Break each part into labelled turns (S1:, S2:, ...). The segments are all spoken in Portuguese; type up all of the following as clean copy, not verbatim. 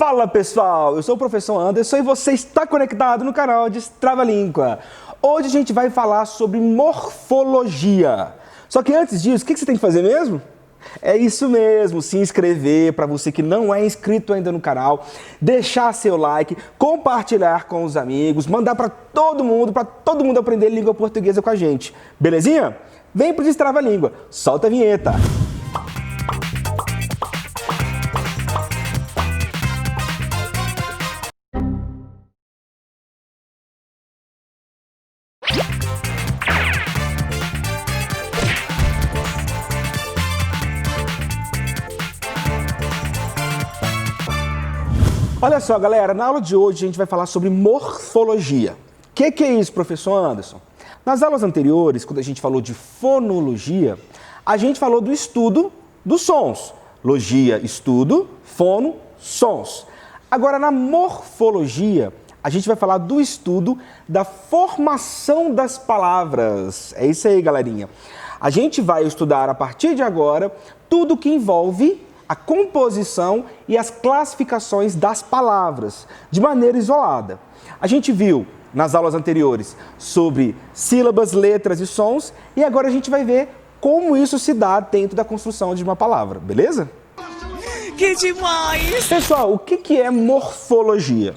S1: Fala pessoal, eu sou o professor Anderson e você está conectado no canal Destrava a Língua. Hoje a gente vai falar sobre morfologia. Só que antes disso, o que você tem que fazer mesmo? É isso mesmo, se inscrever para você que não é inscrito ainda no canal, deixar seu like, compartilhar com os amigos, mandar para todo mundo aprender língua portuguesa com a gente. Belezinha? Vem pro Destrava a Língua, solta a vinheta. Olha só, galera, na aula de hoje a gente vai falar sobre morfologia. O que é isso, professor Anderson? Nas aulas anteriores, quando a gente falou de fonologia, a gente falou do estudo dos sons. Logia, estudo, fono, sons. Agora, na morfologia, a gente vai falar do estudo da formação das palavras. É isso aí, galerinha. A gente vai estudar, a partir de agora, tudo que envolve a composição e as classificações das palavras, de maneira isolada. A gente viu nas aulas anteriores sobre sílabas, letras e sons, e agora a gente vai ver como isso se dá dentro da construção de uma palavra, beleza?
S2: Que demais!
S1: Pessoal, o que é morfologia?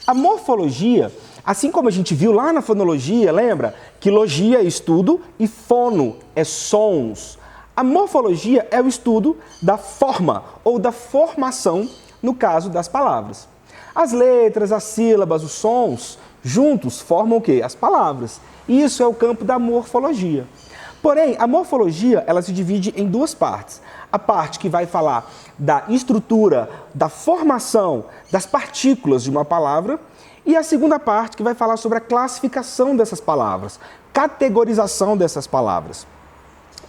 S1: A morfologia, assim como a gente viu lá na fonologia, lembra? Que logia é estudo e fono é sons. A morfologia é o estudo da forma ou da formação, no caso das palavras. As letras, as sílabas, os sons, juntos formam o quê? As palavras. E isso é o campo da morfologia. Porém, a morfologia ela se divide em duas partes. A parte que vai falar da estrutura, da formação das partículas de uma palavra e a segunda parte que vai falar sobre a classificação dessas palavras, categorização dessas palavras.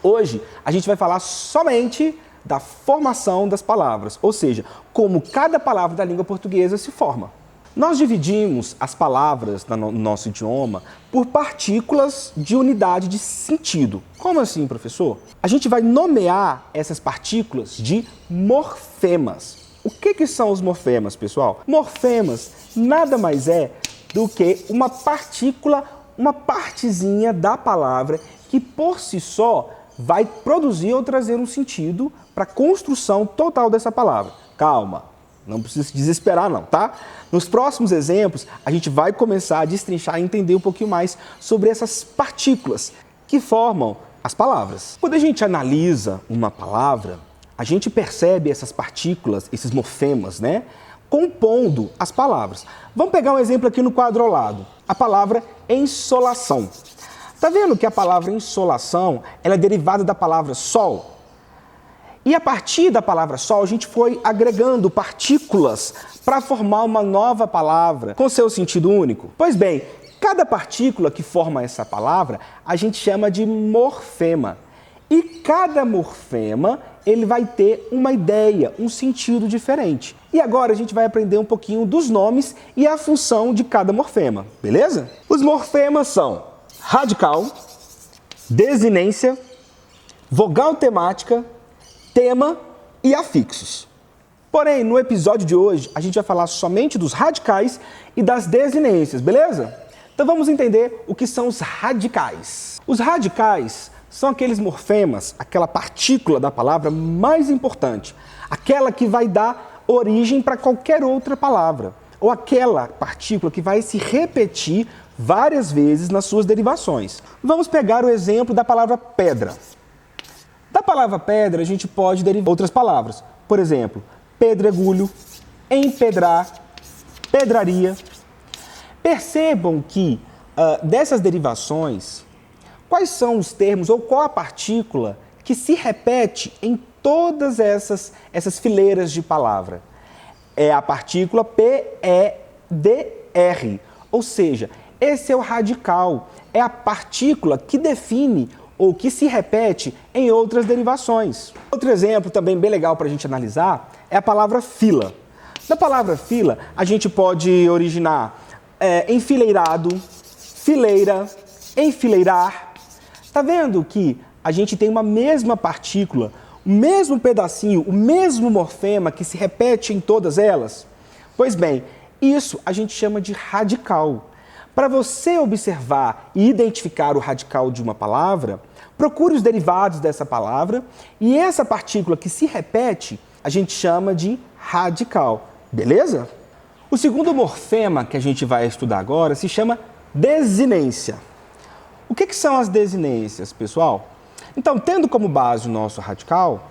S1: Hoje, a gente vai falar somente da formação das palavras, ou seja, como cada palavra da língua portuguesa se forma. Nós dividimos as palavras no nosso idioma por partículas de unidade de sentido. Como assim, professor? A gente vai nomear essas partículas de morfemas. O que são os morfemas, pessoal? Morfemas nada mais é do que uma partícula, uma partezinha da palavra que por si só vai produzir ou trazer um sentido para a construção total dessa palavra. Calma, não precisa se desesperar não, tá? Nos próximos exemplos, a gente vai começar a destrinchar e entender um pouquinho mais sobre essas partículas que formam as palavras. Quando a gente analisa uma palavra, a gente percebe essas partículas, esses morfemas, né? Compondo as palavras. Vamos pegar um exemplo aqui no quadro ao lado. A palavra ensolação. Tá vendo que a palavra insolação ela é derivada da palavra sol? E a partir da palavra sol, a gente foi agregando partículas para formar uma nova palavra com seu sentido único. Pois bem, cada partícula que forma essa palavra, a gente chama de morfema. E cada morfema, ele vai ter uma ideia, um sentido diferente. E agora a gente vai aprender um pouquinho dos nomes e a função de cada morfema, beleza? Os morfemas são radical, desinência, vogal temática, tema e afixos. Porém, no episódio de hoje, a gente vai falar somente dos radicais e das desinências, beleza? Então vamos entender o que são os radicais. Os radicais são aqueles morfemas, aquela partícula da palavra mais importante, aquela que vai dar origem para qualquer outra palavra, ou aquela partícula que vai se repetir várias vezes nas suas derivações. Vamos pegar o exemplo da palavra pedra. Da palavra pedra, a gente pode derivar outras palavras. Por exemplo, pedregulho, empedrar, pedraria. Percebam que dessas derivações, quais são os termos ou qual a partícula que se repete em todas essas fileiras de palavra? É a partícula P-E-D-R, ou seja, esse é o radical, é a partícula que define ou que se repete em outras derivações. Outro exemplo também bem legal para a gente analisar é a palavra fila. Na palavra fila, a gente pode originar enfileirado, fileira, enfileirar. Tá vendo que a gente tem uma mesma partícula, o mesmo pedacinho, o mesmo morfema que se repete em todas elas? Pois bem, isso a gente chama de radical. Para você observar e identificar o radical de uma palavra, procure os derivados dessa palavra e essa partícula que se repete a gente chama de radical, beleza? O segundo morfema que a gente vai estudar agora se chama desinência. O que são as desinências, pessoal? Então, tendo como base o nosso radical,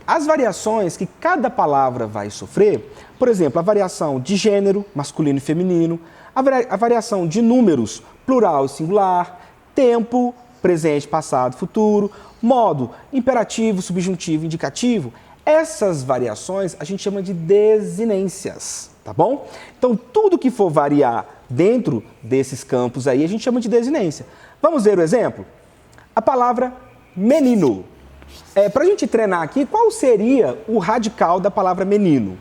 S1: as variações que cada palavra vai sofrer, por exemplo, a variação de gênero, masculino e feminino, a variação de números, plural e singular, tempo, presente, passado, futuro, modo, imperativo, subjuntivo, indicativo, essas variações a gente chama de desinências, tá bom? Então, tudo que for variar dentro desses campos aí, a gente chama de desinência. Vamos ver o exemplo? A palavra menino. Para a gente treinar aqui, qual seria o radical da palavra menino?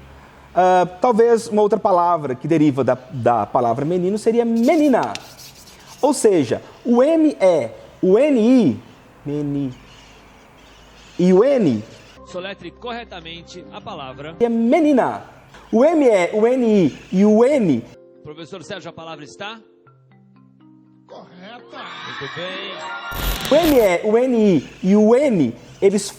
S1: Talvez uma outra palavra que deriva da palavra menino seria menina. Ou seja, o M é o NI, meni, e o N
S3: soletre corretamente a palavra
S1: é menina. O M é o NI e o N.
S3: Professor Sérgio, a palavra está? Correta. Muito bem.
S1: O M é o NI e o N, eles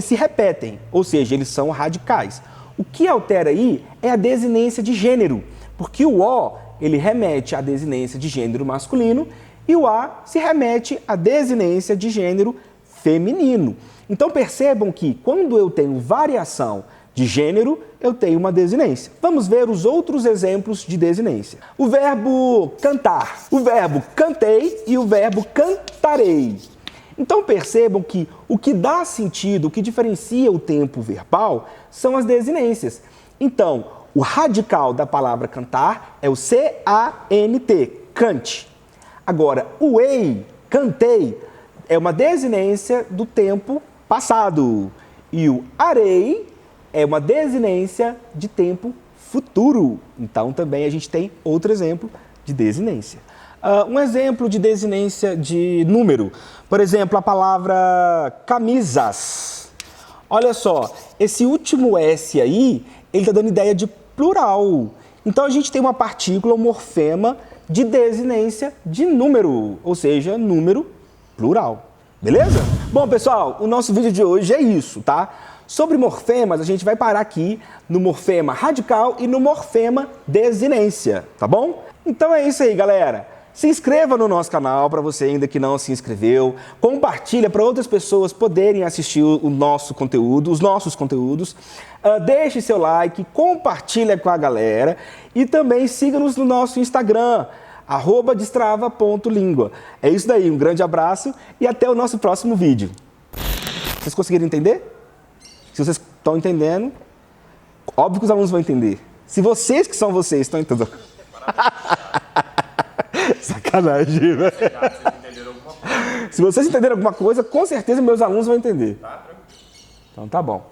S1: se repetem, ou seja, eles são radicais. O que altera aí é a desinência de gênero, porque o O, ele remete à desinência de gênero masculino e o A se remete à desinência de gênero feminino. Então percebam que quando eu tenho variação de gênero, eu tenho uma desinência. Vamos ver os outros exemplos de desinência. O verbo cantar, o verbo cantei e o verbo cantarei. Então percebam que o que dá sentido, o que diferencia o tempo verbal, são as desinências. Então, o radical da palavra cantar é o C-A-N-T, cante. Agora, o ei, cantei, é uma desinência do tempo passado. E o arei é uma desinência de tempo futuro. Então, também a gente tem outro exemplo de desinência. Um exemplo de desinência de número. Por exemplo, a palavra camisas. Olha só, esse último S aí, ele está dando ideia de plural. Então, a gente tem uma partícula, um morfema de desinência de número, ou seja, número plural. Beleza? Bom, pessoal, o nosso vídeo de hoje é isso, tá? Sobre morfemas, a gente vai parar aqui no morfema radical e no morfema desinência, tá bom? Então é isso aí, galera. Se inscreva no nosso canal para você ainda que não se inscreveu. Compartilha para outras pessoas poderem assistir o nosso conteúdo, os nossos conteúdos. Deixe seu like, compartilha com a galera e também siga-nos no nosso Instagram, @destrava.língua. É isso daí, um grande abraço e até o nosso próximo vídeo. Vocês conseguiram entender? Se vocês estão entendendo, óbvio que os alunos vão entender. Se vocês que são vocês estão entendendo. Sacanagem, né? Se vocês entenderam alguma coisa, com certeza meus alunos vão entender. Então tá bom.